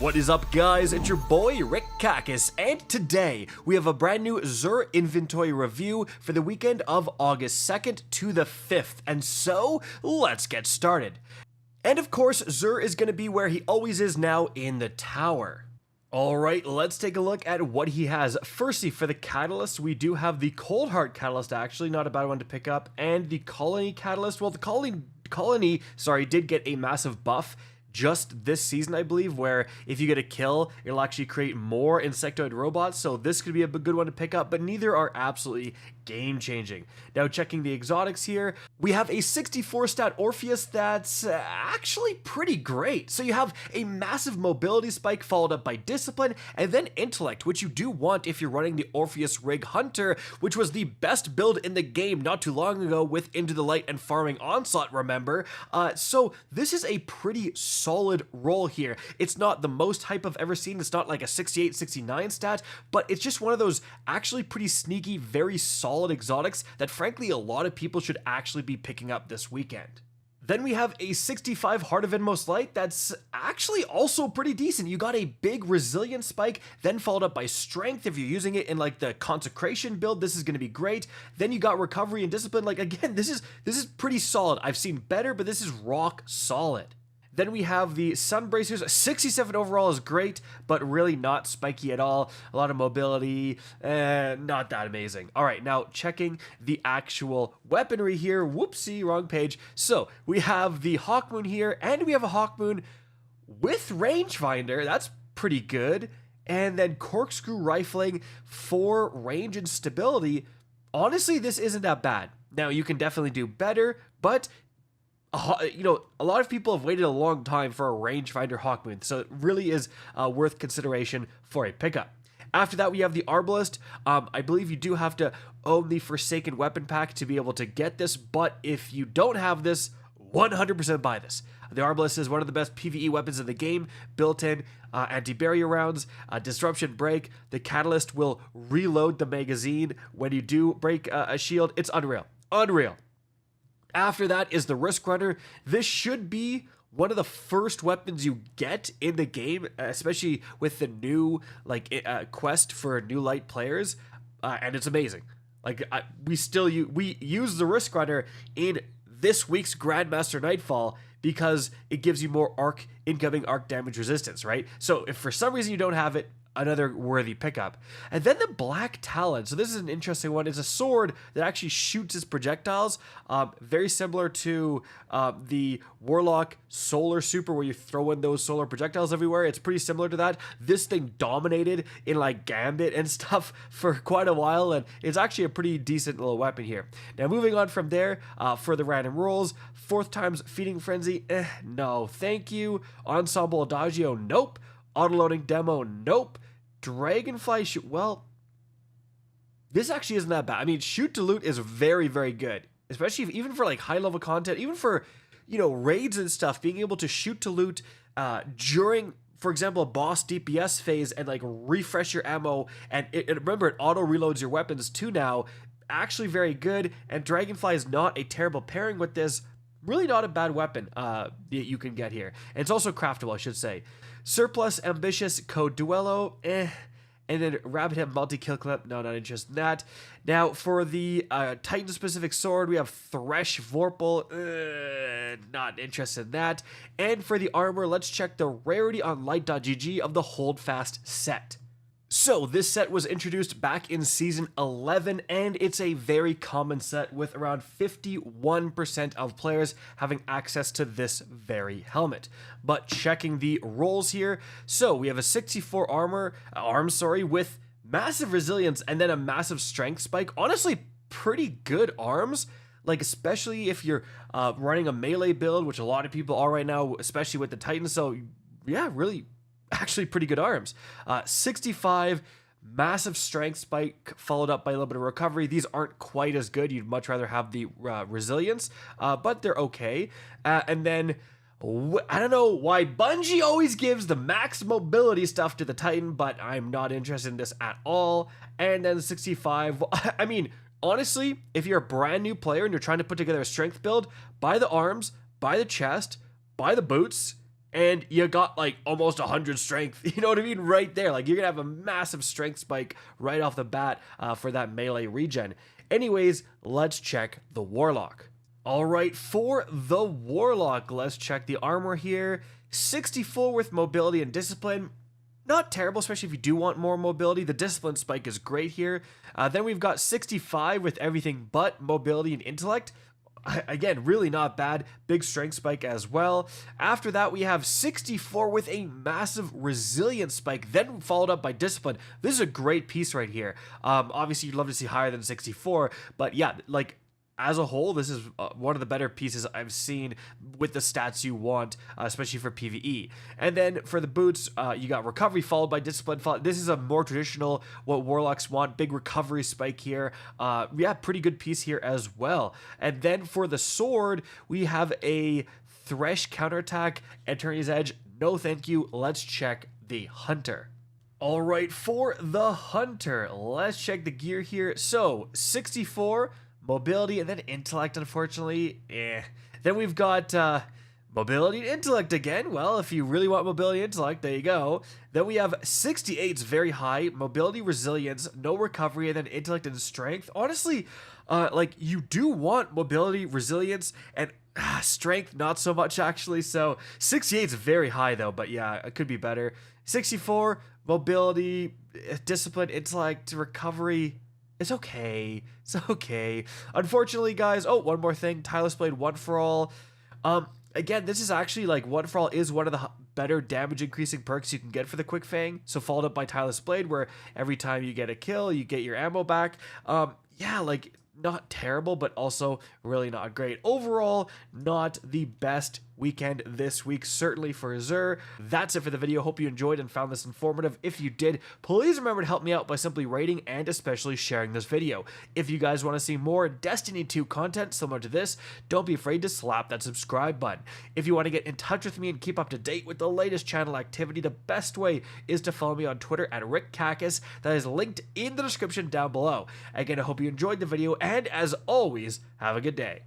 What is up, guys? It's your boy Rick Kakis, and today we have a brand new Xur Inventory review for the weekend of August 2nd to the 5th, and so let's get started. And of course, Xur is going to be where he always is now, in the tower. Alright, let's take a look at what he has. Firstly, for the Catalyst, we do have the Coldheart Catalyst, actually, not a bad one to pick up, and the Colony Catalyst. Well, the Colony, did get a massive buff just this season, I believe, where if you get a kill, it'll actually create more insectoid robots, so this could be a good one to pick up, but neither are absolutely game-changing. Now, checking the exotics here, we have a 64 stat Orpheus that's actually pretty great. So you have a massive mobility spike followed up by discipline, and then intellect, which you do want if you're running the Orpheus Rig Hunter, which was the best build in the game not too long ago with Into the Light and Farming Onslaught, remember? So this is a pretty solid roll here. It's not the most hype I've ever seen. It's not like a 68, 69 stat, but it's just one of those actually pretty sneaky, very solid exotics that frankly a lot of people should actually be picking up this weekend. Then we have a 65 Heart of Inmost Light that's actually also pretty decent. You got a big resilience spike, then followed up by strength. If you're using it in like the consecration build, this is going to be great. Then you got recovery and discipline. Like, again, this is pretty solid. I've seen better, but this is rock solid. Then we have the Sun Bracers. 67 overall is great, but really not spiky at all. A lot of mobility, not that amazing. All right, now checking the actual weaponry here. Whoopsie, wrong page. So we have the Hawkmoon here, and we have a Hawkmoon with rangefinder. That's pretty good. And then corkscrew rifling for range and stability. Honestly, this isn't that bad. Now, you can definitely do better, but you know, a lot of people have waited a long time for a rangefinder Hawkmoon, so it really is worth consideration for a pickup. After that, we have the Arbalist. I believe you do have to own the Forsaken Weapon Pack to be able to get this, but if you don't have this, 100% buy this. The Arbalist is one of the best PvE weapons in the game, built-in anti-barrier rounds, disruption break. The Catalyst will reload the magazine when you do break a shield. It's unreal. Unreal. After that is the Risk Runner. This should be one of the first weapons you get in the game, especially with the new quest for new light players, and it's amazing. Like we use the Risk Runner in this week's Grandmaster Nightfall because it gives you more incoming arc damage resistance, right? So if for some reason you don't have it, another worthy pickup. And then the Black Talon. So this is an interesting one. It's a sword that actually shoots its projectiles, very similar to the Warlock Solar Super, where you throw in those solar projectiles everywhere. It's pretty similar to that. This thing dominated in like Gambit and stuff for quite a while, and it's actually a pretty decent little weapon here. Now moving on from there, for the random rolls, 4th times Feeding Frenzy, no thank you. Ensemble Adagio, nope. Autoloading Demo, nope. Dragonfly Shoot, well, this actually isn't that bad. I mean, Shoot to Loot is very, very good, especially even for like high level content, even for, you know, raids and stuff, being able to shoot to loot during, for example, a boss DPS phase and like refresh your ammo, and remember, it auto reloads your weapons too now. Actually very good, and Dragonfly is not a terrible pairing with this. Really not a bad weapon that you can get here. And it's also craftable, I should say. Surplus Ambitious Code Duello, and then Rabbit Head Multi-Kill Clip, no, not interested in that. Now, for the Titan-specific sword, we have Thresh Vorpal, not interested in that. And for the armor, let's check the rarity on Light.gg of the Holdfast set. So this set was introduced back in Season 11, and it's a very common set with around 51% of players having access to this very helmet. But checking the rolls here, so we have a 64 arms, with massive resilience and then a massive strength spike. Honestly, pretty good arms. Like, especially if you're running a melee build, which a lot of people are right now, especially with the Titan. So yeah, really actually pretty good arms. 65 massive strength spike followed up by a little bit of recovery. These aren't quite as good. You'd much rather have the resilience, but they're okay. And then I don't know why Bungie always gives the max mobility stuff to the Titan, but I'm not interested in this at all. And then 65, I mean, honestly, if you're a brand new player and you're trying to put together a strength build, buy the arms, buy the chest, buy the boots, and you got like almost 100 strength. You know what I mean? Right there. Like, you're gonna have a massive strength spike right off the bat for that melee regen. Anyways, let's check the Warlock. All right, for the Warlock, let's check the armor here. 64 with mobility and discipline. Not terrible, especially if you do want more mobility. The discipline spike is great here. Then we've got 65 with everything but mobility and intellect. Again, really not bad. Big strength spike as well. After that, we have 64 with a massive resilience spike, then followed up by discipline. This is a great piece right here. Obviously, you'd love to see higher than 64, but yeah, like, as a whole, this is one of the better pieces I've seen with the stats you want, especially for PvE. And then for the boots, you got recovery followed by discipline. This is a more traditional, what Warlocks want, big recovery spike here. Yeah, pretty good piece here as well. And then for the sword, we have a Thresh counterattack, Eternity's Edge. No thank you. Let's check the Hunter. All right, for the Hunter, let's check the gear here. So 64 mobility and then intellect, unfortunately. Then we've got mobility and intellect again. Well, if you really want mobility and intellect, there you go. Then we have 68's very high, mobility, resilience, no recovery, and then intellect and strength. Honestly, like, you do want mobility, resilience, and strength, not so much actually. So 68's very high though, but yeah, it could be better. 64, mobility, discipline, intellect, recovery. It's okay. It's okay. Unfortunately, guys, oh, one more thing. Tireless Blade, One for All. Again, this is actually, like, One for All is one of the better damage increasing perks you can get for the Quick Fang. So followed up by Tireless Blade, where every time you get a kill, you get your ammo back. Yeah, like, not terrible, but also really not great. Overall, not the best weekend this week, certainly for Xur. That's it for the video. Hope you enjoyed and found this informative. If you did, please remember to help me out by simply rating and especially sharing this video. If you guys want to see more Destiny 2 content similar to this, don't be afraid to slap that subscribe button. If you want to get in touch with me and keep up to date with the latest channel activity, the best way is to follow me on Twitter at RickCacus. That is linked in the description down below. Again, I hope you enjoyed the video, and as always, have a good day.